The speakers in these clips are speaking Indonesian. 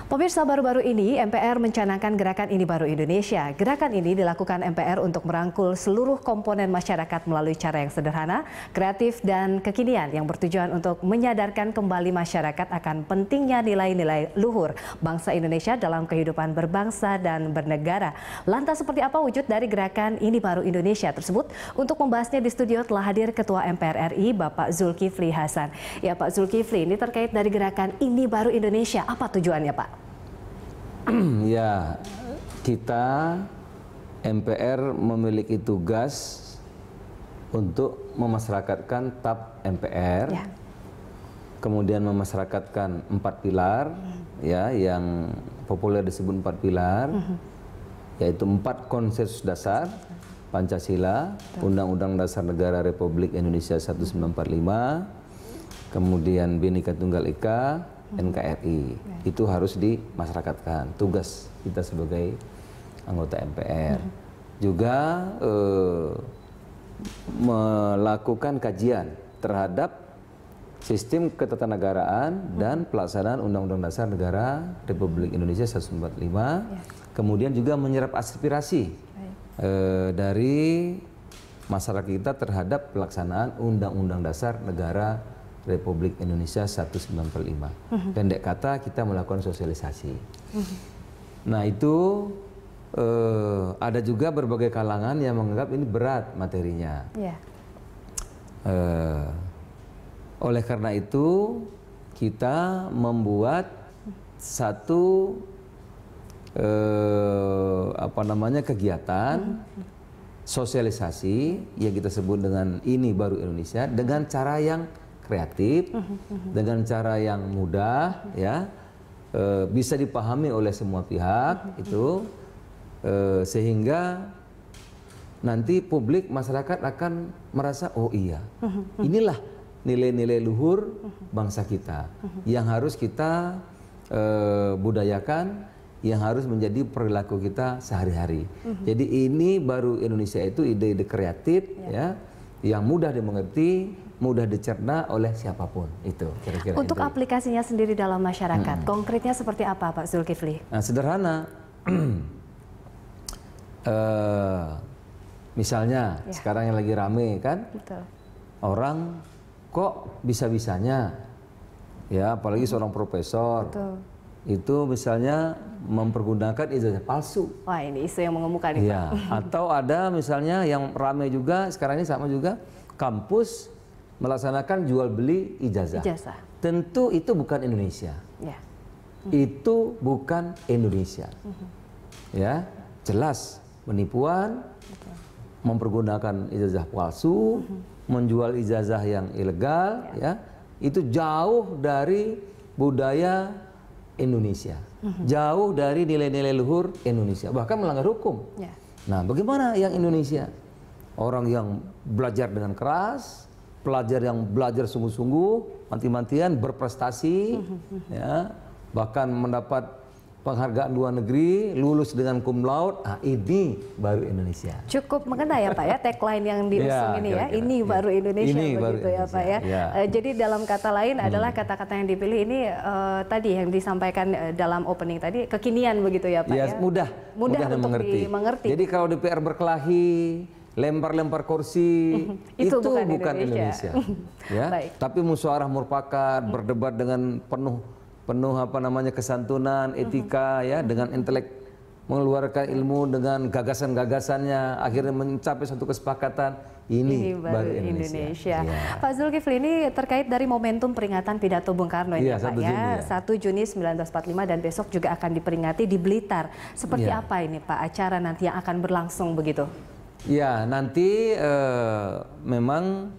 Pemirsa, baru-baru ini MPR mencanangkan Gerakan Ini Baru Indonesia. Gerakan ini dilakukan MPR untuk merangkul seluruh komponen masyarakat melalui cara yang sederhana, kreatif, dan kekinian yang bertujuan untuk menyadarkan kembali masyarakat akan pentingnya nilai-nilai luhur bangsa Indonesia dalam kehidupan berbangsa dan bernegara. Lantas seperti apa wujud dari Gerakan Ini Baru Indonesia tersebut? Untuk membahasnya di studio telah hadir Ketua MPR RI Bapak Zulkifli Hasan. Ya Pak Zulkifli, ini terkait dari Gerakan Ini Baru Indonesia, apa tujuannya Pak? Ya, kita MPR memiliki tugas untuk memasyarakatkan TAP MPR, ya. Kemudian memasyarakatkan 4 pilar, ya, yang populer disebut 4 pilar, yaitu 4 konsensus dasar, Pancasila, Undang-Undang Dasar Negara Republik Indonesia 1945, kemudian Bhinneka Tunggal Ika, NKRI. Itu harus dimasyarakatkan, tugas kita sebagai anggota MPR. Juga melakukan kajian terhadap sistem ketatanegaraan dan pelaksanaan Undang-Undang Dasar Negara Republik Indonesia 1945. Kemudian juga menyerap aspirasi dari masyarakat kita terhadap pelaksanaan Undang-Undang Dasar Negara Republik Indonesia 1945. Pendek kata, kita melakukan sosialisasi. Nah, itu ada juga berbagai kalangan yang menganggap ini berat materinya. Oleh karena itu, kita membuat satu kegiatan sosialisasi yang kita sebut dengan Ini Baru Indonesia dengan cara yang kreatif, dengan cara yang mudah, ya, bisa dipahami oleh semua pihak, itu sehingga nanti publik masyarakat akan merasa, oh iya, inilah nilai-nilai luhur bangsa kita yang harus kita budayakan, yang harus menjadi perilaku kita sehari-hari. Jadi ini baru Indonesia itu ide-ide kreatif, ya, yang mudah dimengerti, mudah dicerna oleh siapapun. Itu kira-kira. Untuk aplikasinya sendiri dalam masyarakat, konkretnya seperti apa Pak Zulkifli? Nah, sederhana. Misalnya sekarang yang lagi rame kan, orang kok bisa-bisanya, ya, apalagi seorang profesor, itu misalnya mempergunakan ijazah palsu. Wah, ini isu yang mengemuka nih, ya, Pak. Atau ada misalnya yang rame juga sekarang ini, sama juga kampus melaksanakan jual beli ijazah. Tentu itu bukan Indonesia. Itu bukan Indonesia. Ya, jelas penipuan, mempergunakan ijazah palsu, menjual ijazah yang ilegal, ya, itu jauh dari budaya Indonesia, jauh dari nilai-nilai luhur Indonesia, bahkan melanggar hukum. Nah, bagaimana yang Indonesia? Orang yang belajar dengan keras, pelajar yang belajar sungguh-sungguh, mati-matian, berprestasi, ya, bahkan mendapat penghargaan luar negeri, lulus dengan cum laude. Ah, ini baru Indonesia. Cukup mengena ya Pak ya, tagline yang diusung ini ya, ini baru Indonesia, ini begitu baru ya Pak ya. Jadi dalam kata lain adalah kata-kata yang dipilih ini tadi yang disampaikan dalam opening tadi, kekinian begitu ya Pak ya. Mudah untuk dimengerti. Jadi kalau DPR berkelahi, lempar-lempar kursi, itu bukan Indonesia. Ya. Tapi musyawarah mufakat, berdebat dengan penuh kesantunan, etika, ya, dengan intelek, mengeluarkan ilmu dengan gagasan-gagasannya, akhirnya mencapai suatu kesepakatan. Ini baru Indonesia. Pak Zulkifli, ini terkait dari momentum peringatan pidato Bung Karno ini Pak ya, 1 Juni 1945 dan besok juga akan diperingati di Blitar. Seperti apa ini Pak acara nanti yang akan berlangsung begitu? Ya, nanti memang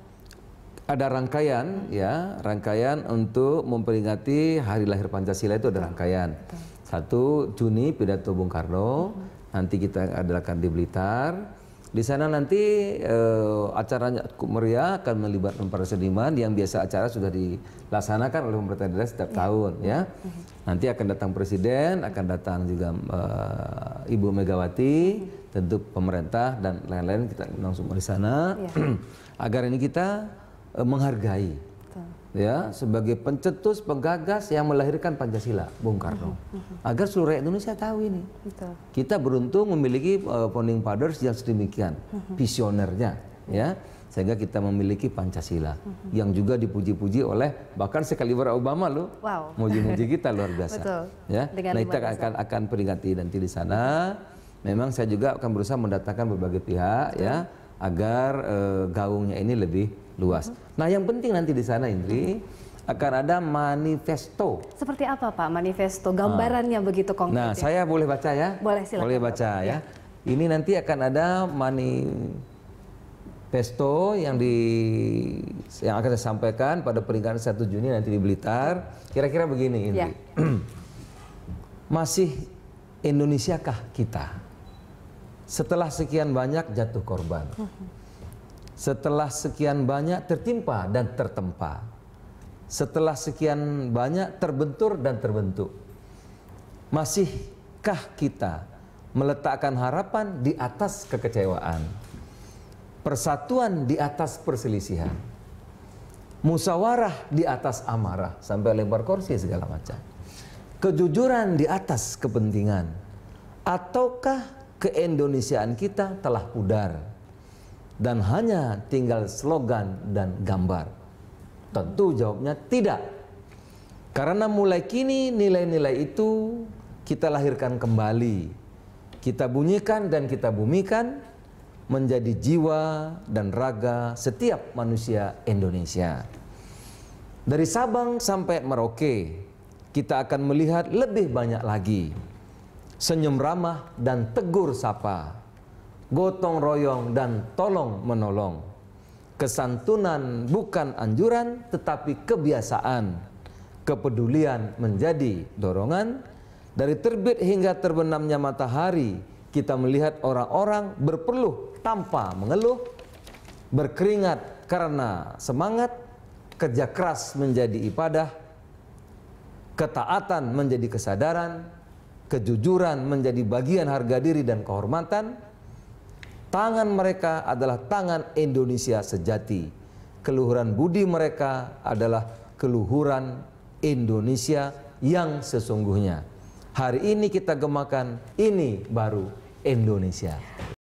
ada rangkaian, ya, rangkaian untuk memperingati Hari Lahir Pancasila itu ada rangkaian. 1 Juni pidato Bung Karno, nanti kita adakan di Blitar. Di sana nanti acaranya cukup meriah, akan melibatkan para seniman yang biasa acara sudah dilaksanakan oleh pemerintah daerah setiap tahun, ya. Nanti akan datang Presiden, akan datang juga Ibu Megawati, tentu pemerintah dan lain-lain, kita langsung di sana agar ini kita menghargai ya, sebagai pencetus, penggagas yang melahirkan Pancasila, Bung Karno. Agar seluruh rakyat Indonesia tahu ini. Betul. Kita beruntung memiliki founding fathers yang sedemikian visionernya, ya, sehingga kita memiliki Pancasila yang juga dipuji-puji oleh bahkan sekaliber Obama loh, muji-muji kita luar biasa. Betul. Ya, nah kita akan peringati nanti di sana. Memang saya juga akan berusaha mendatangkan berbagai pihak, ya, agar gaungnya ini lebih luas. Nah, yang penting nanti di sana, Indri, akan ada manifesto. Seperti apa, Pak, manifesto? Gambarannya begitu konkret. Nah, saya boleh baca ya? Boleh, silakan. Boleh baca ya. Ini nanti akan ada manifesto yang akan saya sampaikan pada peringatan 1 Juni nanti di Blitar. Kira-kira begini, Indri. Masih Indonesiakah kita? Setelah sekian banyak jatuh korban. Setelah sekian banyak tertimpa dan tertempa. Setelah sekian banyak terbentur dan terbentuk. Masihkah kita meletakkan harapan di atas kekecewaan? Persatuan di atas perselisihan. Musyawarah di atas amarah. Sampai lempar kursi segala macam. Kejujuran di atas kepentingan. Ataukah keindonesiaan kita telah pudar dan hanya tinggal slogan dan gambar? Tentu jawabnya tidak. Karena mulai kini nilai-nilai itu kita lahirkan kembali. Kita bunyikan dan kita bumikan menjadi jiwa dan raga setiap manusia Indonesia. Dari Sabang sampai Merauke, kita akan melihat lebih banyak lagi. Senyum ramah dan tegur sapa. Gotong royong dan tolong menolong. Kesantunan bukan anjuran tetapi kebiasaan. Kepedulian menjadi dorongan. Dari terbit hingga terbenamnya matahari, kita melihat orang-orang berpeluh tanpa mengeluh, berkeringat karena semangat, kerja keras menjadi ibadah, ketaatan menjadi kesadaran, kejujuran menjadi bagian harga diri dan kehormatan. Tangan mereka adalah tangan Indonesia sejati. Keluhuran budi mereka adalah keluhuran Indonesia yang sesungguhnya. Hari ini kita gemakan, ini baru Indonesia.